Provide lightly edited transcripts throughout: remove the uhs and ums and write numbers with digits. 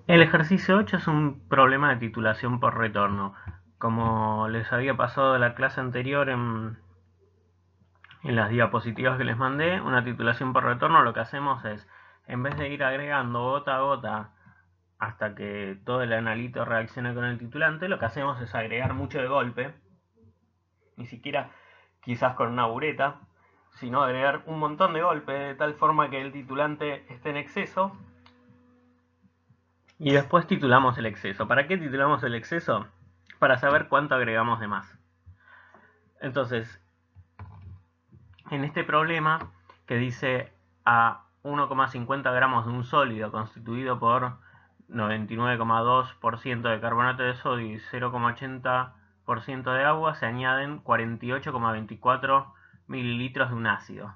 El ejercicio 8 es un problema de titulación por retorno. Como les había pasado en la clase anterior en las diapositivas que les mandé, una titulación por retorno lo que hacemos es, en vez de ir agregando gota a gota hasta que todo el analito reaccione con el titulante, lo que hacemos es agregar mucho de golpe, ni siquiera quizás con una bureta, sino agregar un montón de golpe de tal forma que el titulante esté en exceso y después titulamos el exceso. ¿Para qué titulamos el exceso? Para saber cuánto agregamos de más. Entonces, en este problema que dice a 1,50 gramos de un sólido constituido por 99,2% de carbonato de sodio y 0,80% de agua, se añaden 48,24 mililitros de un ácido.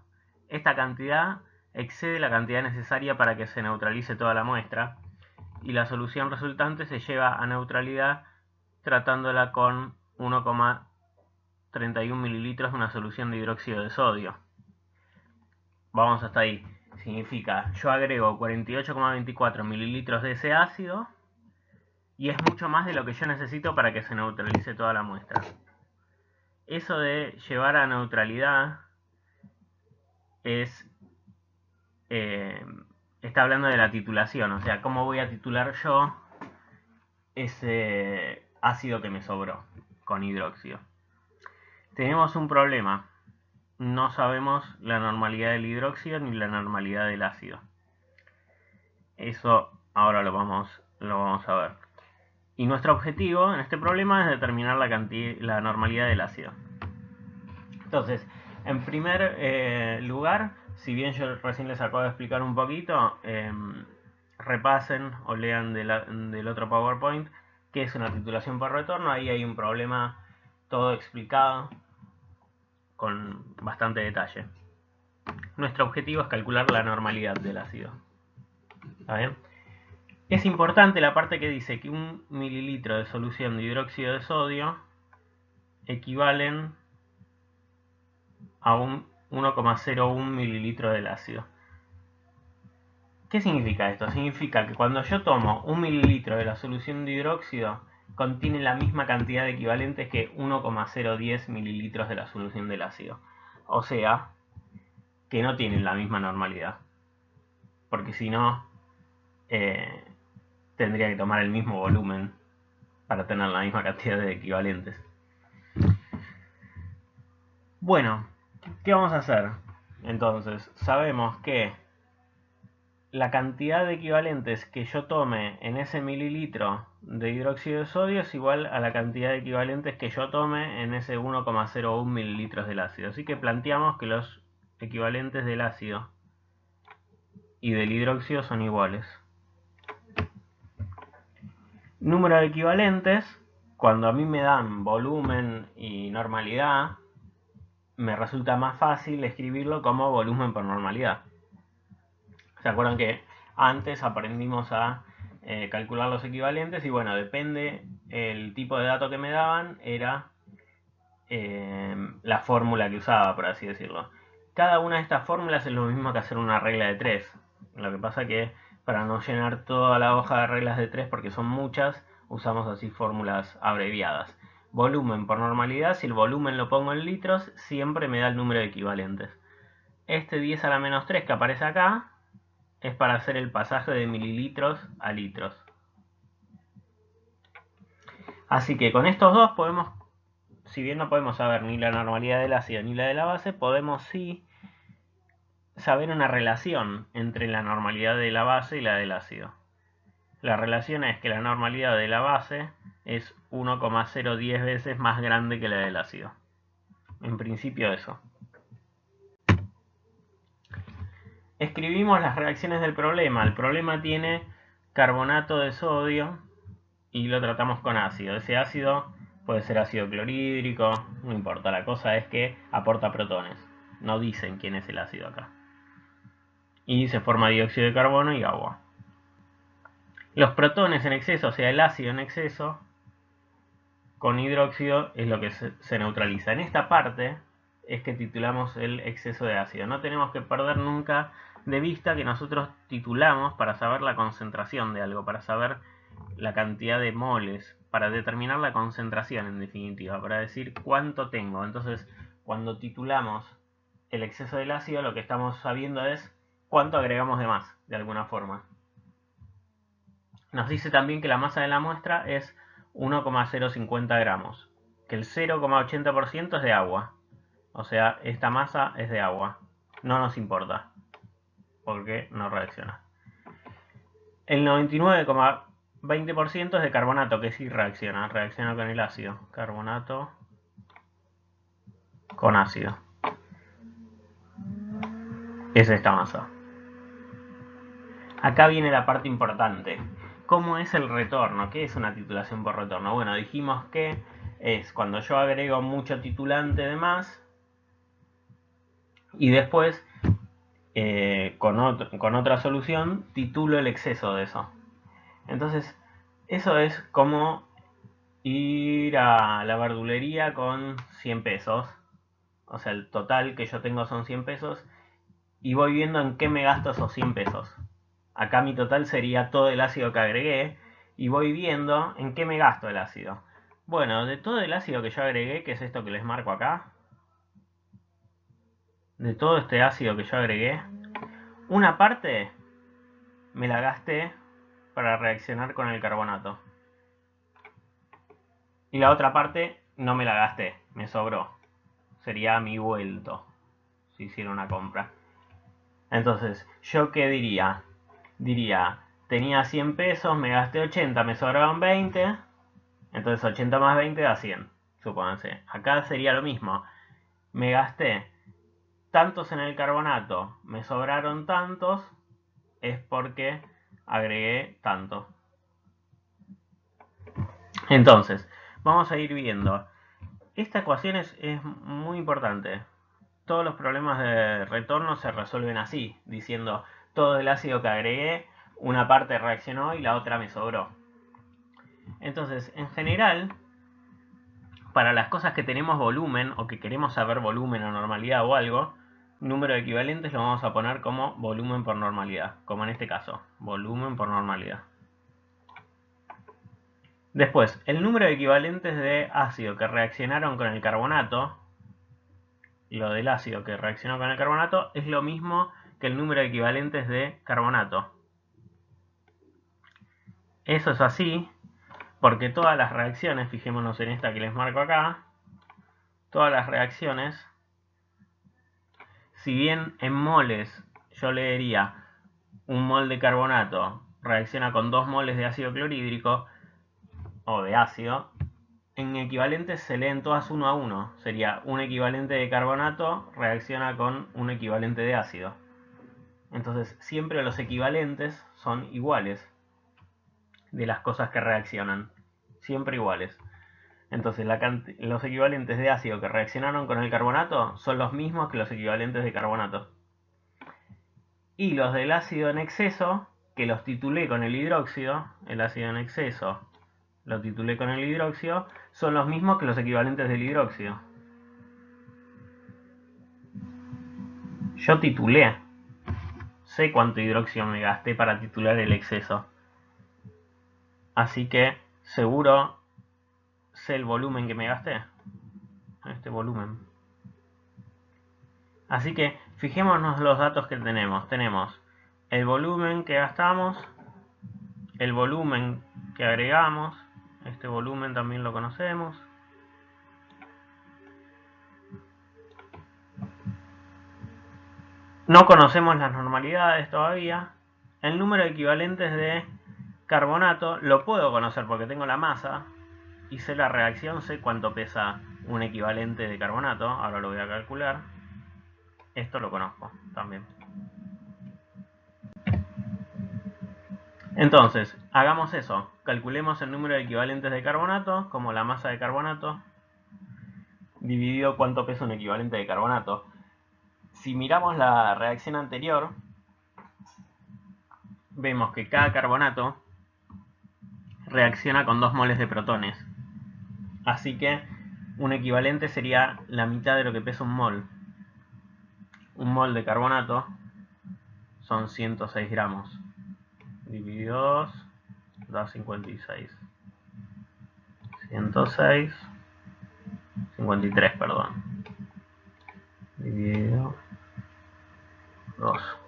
Esta cantidad excede la cantidad necesaria para que se neutralice toda la muestra y la solución resultante se lleva a neutralidad tratándola con 1,31 mililitros de una solución de hidróxido de sodio. Vamos hasta ahí. Significa, yo agrego 48,24 mililitros de ese ácido y es mucho más de lo que yo necesito para que se neutralice toda la muestra. Eso de llevar a neutralidad es está hablando de la titulación, o sea, cómo voy a titular yo ese ácido que me sobró con hidróxido. Tenemos un problema. No sabemos la normalidad del hidróxido ni la normalidad del ácido. Eso ahora lo vamos a ver. Y nuestro objetivo en este problema es determinar la normalidad del ácido. Entonces, en primer lugar, si bien yo recién les acabo de explicar un poquito, repasen o lean del otro PowerPoint que es una titulación por retorno. Ahí hay un problema todo explicado con bastante detalle. Nuestro objetivo es calcular la normalidad del ácido. ¿Está bien? Es importante la parte que dice que 1 mililitro de solución de hidróxido de sodio equivalen a un 1,01 mililitro del ácido. ¿Qué significa esto? Significa que cuando yo tomo 1 mililitro de la solución de hidróxido, contiene la misma cantidad de equivalentes que 1,010 mililitros de la solución del ácido. O sea, que no tienen la misma normalidad. Porque si no, tendría que tomar el mismo volumen para tener la misma cantidad de equivalentes. Bueno, ¿qué vamos a hacer? Entonces, sabemos que la cantidad de equivalentes que yo tome en ese mililitro de hidróxido de sodio es igual a la cantidad de equivalentes que yo tome en ese 1,01 mililitros del ácido. Así que planteamos que los equivalentes del ácido y del hidróxido son iguales. Número de equivalentes, cuando a mí me dan volumen y normalidad, me resulta más fácil escribirlo como volumen por normalidad. ¿Se acuerdan que antes aprendimos a calcular los equivalentes? Y bueno, depende el tipo de dato que me daban, era la fórmula que usaba, por así decirlo. Cada una de estas fórmulas es lo mismo que hacer una regla de 3. Lo que pasa que para no llenar toda la hoja de reglas de 3, porque son muchas, usamos así fórmulas abreviadas. Volumen por normalidad, si el volumen lo pongo en litros, siempre me da el número de equivalentes. Este 10 a la menos 3 que aparece acá es para hacer el pasaje de mililitros a litros. Así que con estos dos podemos, si bien no podemos saber ni la normalidad del ácido ni la de la base, podemos sí saber una relación entre la normalidad de la base y la del ácido. La relación es que la normalidad de la base es 1,010 veces más grande que la del ácido. En principio eso. Escribimos las reacciones del problema. El problema tiene carbonato de sodio y lo tratamos con ácido. Ese ácido puede ser ácido clorhídrico, no importa. La cosa es que aporta protones. No dicen quién es el ácido acá. Y se forma dióxido de carbono y agua. Los protones en exceso, o sea, el ácido en exceso, con hidróxido es lo que se neutraliza. En esta parte es que titulamos el exceso de ácido. No tenemos que perder nunca de vista que nosotros titulamos para saber la concentración de algo, para saber la cantidad de moles, para determinar la concentración en definitiva, para decir cuánto tengo. Entonces, cuando titulamos el exceso del ácido, lo que estamos sabiendo es cuánto agregamos de más, de alguna forma. Nos dice también que la masa de la muestra es 1,050 gramos, que el 0,80% es de agua. O sea, esta masa es de agua. No nos importa, porque no reacciona. El 99,20% es de carbonato, que sí reacciona. Reacciona con el ácido. Carbonato con ácido. Es esta masa. Acá viene la parte importante. ¿Cómo es el retorno? ¿Qué es una titulación por retorno? Bueno, dijimos que es cuando yo agrego mucho titulante de más y después con otra solución titulo el exceso de eso. Entonces, eso es como ir a la verdulería con 100 pesos. O sea, el total que yo tengo son 100 pesos y voy viendo en qué me gasto esos 100 pesos. Acá mi total sería todo el ácido que agregué y voy viendo en qué me gasto el ácido. Bueno, de todo el ácido que yo agregué, que es esto que les marco acá, de todo este ácido que yo agregué, una parte me la gasté para reaccionar con el carbonato. Y la otra parte no me la gasté, me sobró. Sería mi vuelto, si hiciera una compra. Entonces, ¿yo qué diría? Diría, tenía 100 pesos, me gasté 80, me sobraron 20. Entonces 80 más 20 da 100, supónganse. Acá sería lo mismo. Me gasté tantos en el carbonato, me sobraron tantos, es porque agregué tanto. Entonces, vamos a ir viendo. Esta ecuación es muy importante. Todos los problemas de retorno se resuelven así, diciendo todo el ácido que agregué, una parte reaccionó y la otra me sobró. Entonces, en general, para las cosas que tenemos volumen o que queremos saber volumen o normalidad o algo, número de equivalentes lo vamos a poner como volumen por normalidad, como en este caso, volumen por normalidad. Después, el número de equivalentes de ácido que reaccionaron con el carbonato, lo del ácido que reaccionó con el carbonato, es lo mismo que el número de equivalentes de carbonato. Eso es así porque todas las reacciones, fijémonos en esta que les marco acá, todas las reacciones, si bien en moles yo leería un mol de carbonato reacciona con 2 moles de ácido clorhídrico o de ácido, en equivalentes se leen todas 1 a 1. Sería un equivalente de carbonato reacciona con un equivalente de ácido. Entonces siempre los equivalentes son iguales de las cosas que reaccionan. Siempre iguales. Entonces los equivalentes de ácido que reaccionaron con el carbonato son los mismos que los equivalentes de carbonato. Y los del ácido en exceso, que los titulé con el hidróxido, el ácido en exceso lo titulé con el hidróxido, son los mismos que los equivalentes del hidróxido. Yo titulé, sé cuánto hidróxido me gasté para titular el exceso. Así que seguro sé el volumen que me gasté. Este volumen. Así que fijémonos los datos que tenemos. Tenemos el volumen que gastamos, el volumen que agregamos, este volumen también lo conocemos. No conocemos las normalidades todavía. El número de equivalentes de carbonato lo puedo conocer porque tengo la masa y sé la reacción, sé cuánto pesa un equivalente de carbonato. Ahora lo voy a calcular. Esto lo conozco también. Entonces, hagamos eso. Calculemos el número de equivalentes de carbonato como la masa de carbonato dividido cuánto pesa un equivalente de carbonato. Si miramos la reacción anterior, vemos que cada carbonato reacciona con 2 moles de protones. Así que un equivalente sería la mitad de lo que pesa un mol. Un mol de carbonato son 106 gramos. Dividido 2 da 56. 106, 53, perdón. Dividido 2.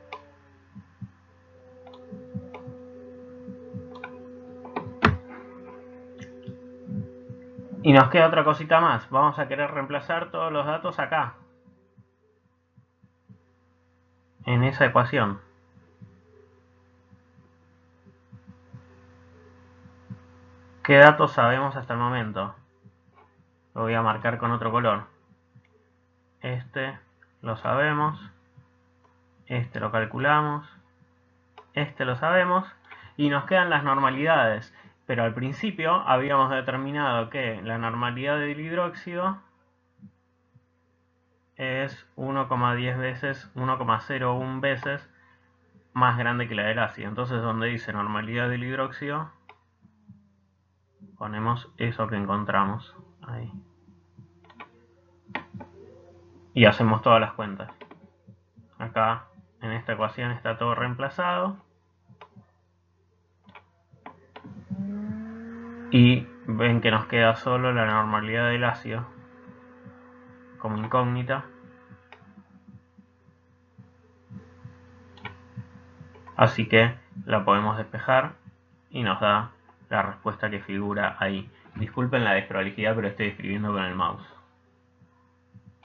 Y nos queda otra cosita más. Vamos a querer reemplazar todos los datos acá, en esa ecuación. ¿Qué datos sabemos hasta el momento? Lo voy a marcar con otro color. Este lo sabemos. Este lo calculamos. Este lo sabemos. Y nos quedan las normalidades. Pero al principio habíamos determinado que la normalidad del hidróxido es 1,10 veces, 1,01 veces más grande que la del ácido. Entonces, donde dice normalidad del hidróxido, ponemos eso que encontramos ahí. Y hacemos todas las cuentas. Acá, en esta ecuación, está todo reemplazado. Y ven que nos queda solo la normalidad del ácido como incógnita. Así que la podemos despejar y nos da la respuesta que figura ahí. Disculpen la desprolijidad, pero estoy escribiendo con el mouse.